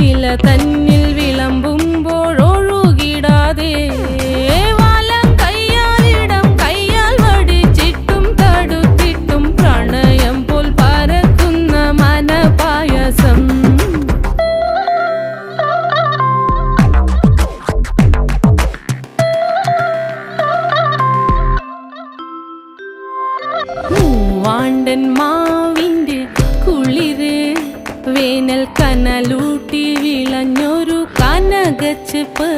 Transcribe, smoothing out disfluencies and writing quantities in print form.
നില തന്നിൽ വിളമ്പുമ്പോഴൊഴുകിടാതെ വലം കയ്യാലിടം കയ്യാൽ വടിച്ചിട്ടും തടുത്തിട്ടും പ്രണയം പോൽ പരക്കുന്ന മനപായസം. മൂവാണ്ടൻ മാവിൻ്റെ കുളിര് വേനൽ കനലൂട്ടി വിളഞ്ഞൊരു കനകച്ചെപ്പ്.